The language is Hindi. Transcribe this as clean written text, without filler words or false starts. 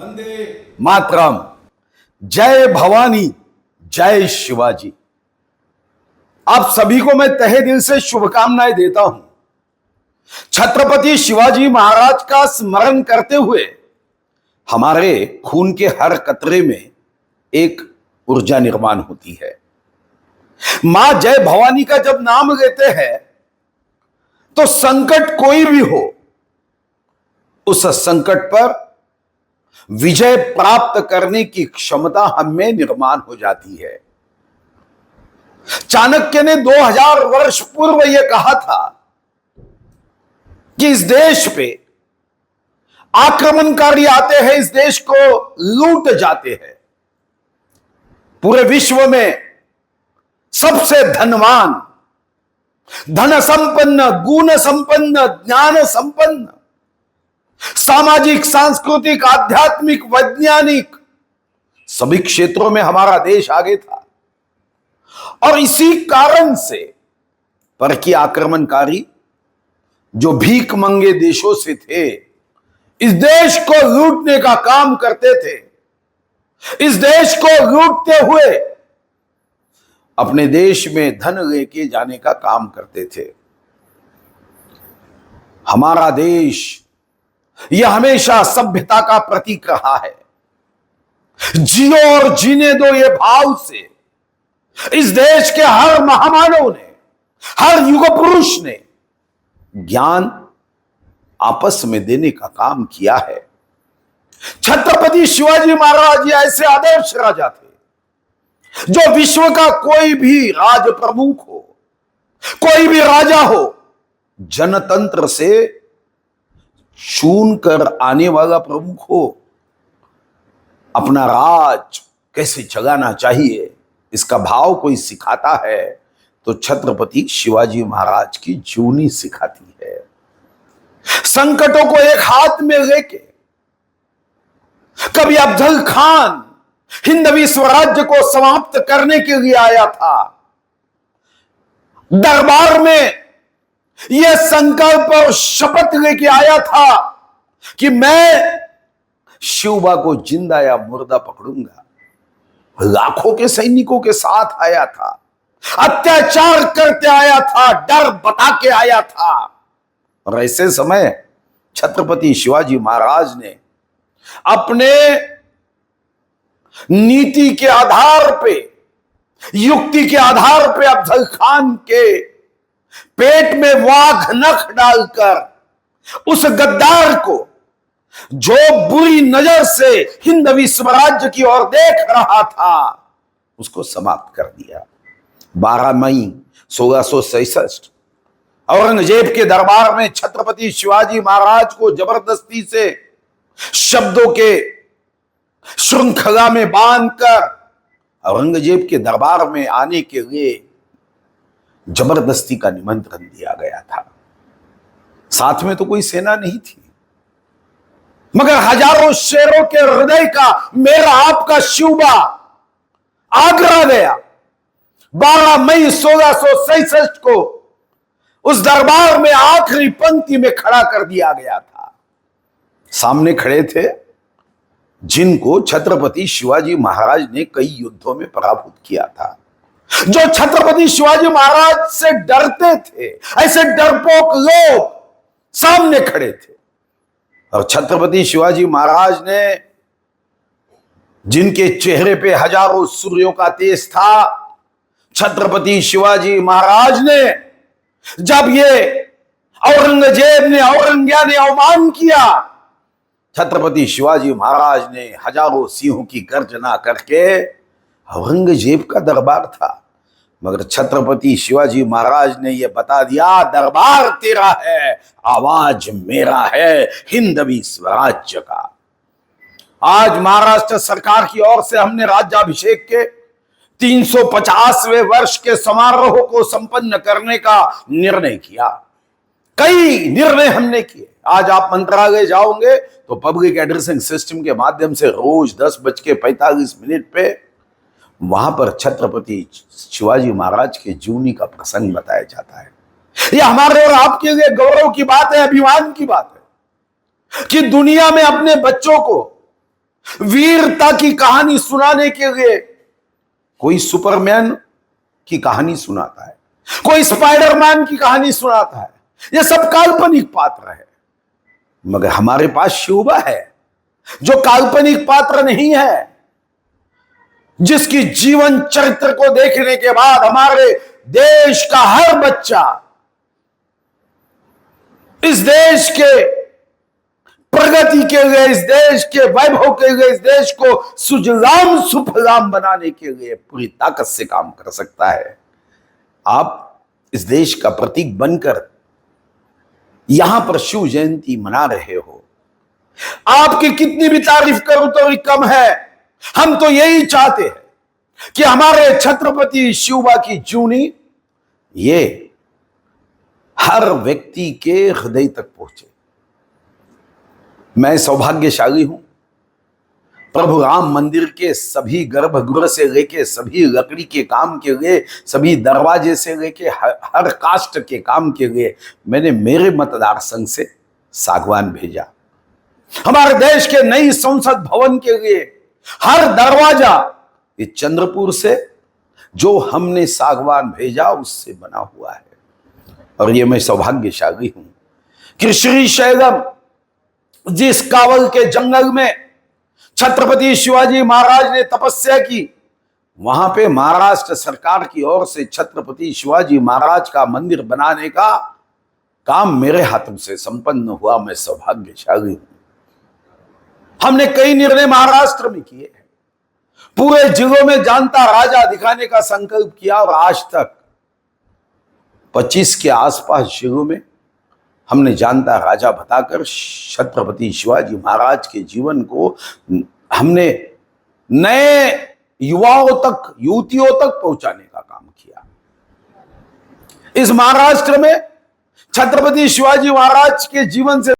वंदे मातरम। जय भवानी, जय शिवाजी। आप सभी को मैं तहे दिल से शुभकामनाएं देता हूं। छत्रपति शिवाजी महाराज का स्मरण करते हुए हमारे खून के हर कतरे में एक ऊर्जा निर्माण होती है। मां जय भवानी का जब नाम लेते हैं तो संकट कोई भी हो, उस संकट पर विजय प्राप्त करने की क्षमता हम में निर्माण हो जाती है। चाणक्य ने 2000 वर्ष पूर्व यह कहा था कि इस देश पे आक्रमणकारी आते हैं, इस देश को लूट जाते हैं। पूरे विश्व में सबसे धनवान, धन संपन्न, गुण संपन्न, ज्ञान संपन्न, सामाजिक, सांस्कृतिक, आध्यात्मिक, वैज्ञानिक सभी क्षेत्रों में हमारा देश आगे था। और इसी कारण से परकीय आक्रमणकारी जो भीख मंगे देशों से थे, इस देश को लूटने का काम करते थे। इस देश को लूटते हुए अपने देश में धन लेके जाने का काम करते थे। हमारा देश यह हमेशा सभ्यता का प्रतीक रहा है। जियो और जीने दो ये भाव से इस देश के हर महामानव ने, हर युग पुरुष ने ज्ञान आपस में देने का काम किया है। छत्रपति शिवाजी महाराज ये ऐसे आदर्श राजा थे जो विश्व का कोई भी राज प्रमुख हो, कोई भी राजा हो, जनतंत्र से चुन कर आने वाला प्रमुख हो, अपना राज कैसे चलाना चाहिए इसका भाव कोई सिखाता है तो छत्रपति शिवाजी महाराज की जीवनी सिखाती है। संकटों को एक हाथ में लेके कभी अफजल खान हिंदवी स्वराज्य को समाप्त करने के लिए आया था। दरबार में यह संकल्प और शपथ लेके आया था कि मैं शिवबा को जिंदा या मुर्दा पकड़ूंगा। लाखों के सैनिकों के साथ आया था, अत्याचार करते आया था, डर बता के आया था। और ऐसे समय छत्रपति शिवाजी महाराज ने अपने नीति के आधार पे, युक्ति के आधार पे अफजल खान के पेट में वाघ नख डालकर उस गद्दार को, जो बुरी नजर से हिंदवी स्वराज्य की ओर देख रहा था, उसको समाप्त कर दिया। 12 मई 1667 औरंगजेब के दरबार में छत्रपति शिवाजी महाराज को जबरदस्ती से शब्दों के श्रृंखला में बांधकर औरंगजेब के दरबार में आने के लिए जबरदस्ती का निमंत्रण दिया गया था। साथ में तो कोई सेना नहीं थी, मगर हजारों शेरों के हृदय का मेरा आपका शिवबा आगरा गया। 12 मई 1667 को उस दरबार में आखिरी पंक्ति में खड़ा कर दिया गया था। सामने खड़े थे जिनको छत्रपति शिवाजी महाराज ने कई युद्धों में पराभूत किया था, जो छत्रपति शिवाजी महाराज से डरते थे। ऐसे डरपोक लोग सामने खड़े थे और छत्रपति शिवाजी महाराज ने, जिनके चेहरे पे हजारों सूर्यों का तेज था, छत्रपति शिवाजी महाराज ने जब ये औरंगजेब ने, औरंग्या ने अवमान किया, छत्रपति शिवाजी महाराज ने हजारों सिंहों की गर्जना करके, औरंगजेब का दरबार था मगर छत्रपति शिवाजी महाराज ने यह बता दिया, दरबार तेरा है, आवाज मेरा है, हिंदवी स्वराज्य का। आज महाराष्ट्र सरकार की ओर से हमने राज्याभिषेक के 350वें वर्ष के समारोह को संपन्न करने का निर्णय किया। कई निर्णय हमने किए। आज आप मंत्रालय जाओगे तो पब्लिक एड्रेसिंग सिस्टम के माध्यम से रोज 10:45 पे वहां पर छत्रपति शिवाजी महाराज के जीवनी का प्रसंग बताया जाता है। यह हमारे और आपके लिए गौरव की बात है, अभिमान की बात है कि दुनिया में अपने बच्चों को वीरता की कहानी सुनाने के लिए कोई सुपरमैन की कहानी सुनाता है, कोई स्पाइडरमैन की कहानी सुनाता है। ये सब काल्पनिक पात्र है, मगर हमारे पास शिवबा है जो काल्पनिक पात्र नहीं है, जिसकी जीवन चरित्र को देखने के बाद हमारे देश का हर बच्चा इस देश के प्रगति के लिए, इस देश के वैभव के लिए, इस देश को सुजलाम सुफलाम बनाने के लिए पूरी ताकत से काम कर सकता है। आप इस देश का प्रतीक बनकर यहां पर शिव जयंती मना रहे हो। आपकी कितनी भी तारीफ करूं तो कम है। हम तो यही चाहते हैं कि हमारे छत्रपति शिवबा की जूनी ये हर व्यक्ति के हृदय तक पहुंचे। मैं सौभाग्यशाली हूं, प्रभु राम मंदिर के सभी गर्भगृह से लेके सभी लकड़ी के काम के लिए, सभी दरवाजे से लेके हर काष्ठ के काम के लिए मैंने मेरे मतदार संघ से सागवान भेजा। हमारे देश के नई संसद भवन के लिए हर दरवाजा ये चंद्रपुर से जो हमने सागवान भेजा उससे बना हुआ है। और ये मैं सौभाग्यशाली हूं कि श्री शैलम जिस कावल के जंगल में छत्रपति शिवाजी महाराज ने तपस्या की, वहां पे महाराष्ट्र सरकार की ओर से छत्रपति शिवाजी महाराज का मंदिर बनाने का काम मेरे हाथों से संपन्न हुआ। मैं सौभाग्यशाली हूं। हमने कई निर्णय महाराष्ट्र में किए हैं, पूरे जिलों में जानता राजा दिखाने का संकल्प किया और आज तक 25 के आसपास जिलों में हमने जानता राजा बताकर छत्रपति शिवाजी महाराज के जीवन को हमने नए युवाओं तक, युवतियों तक पहुंचाने का काम किया। इस महाराष्ट्र में छत्रपति शिवाजी महाराज के जीवन से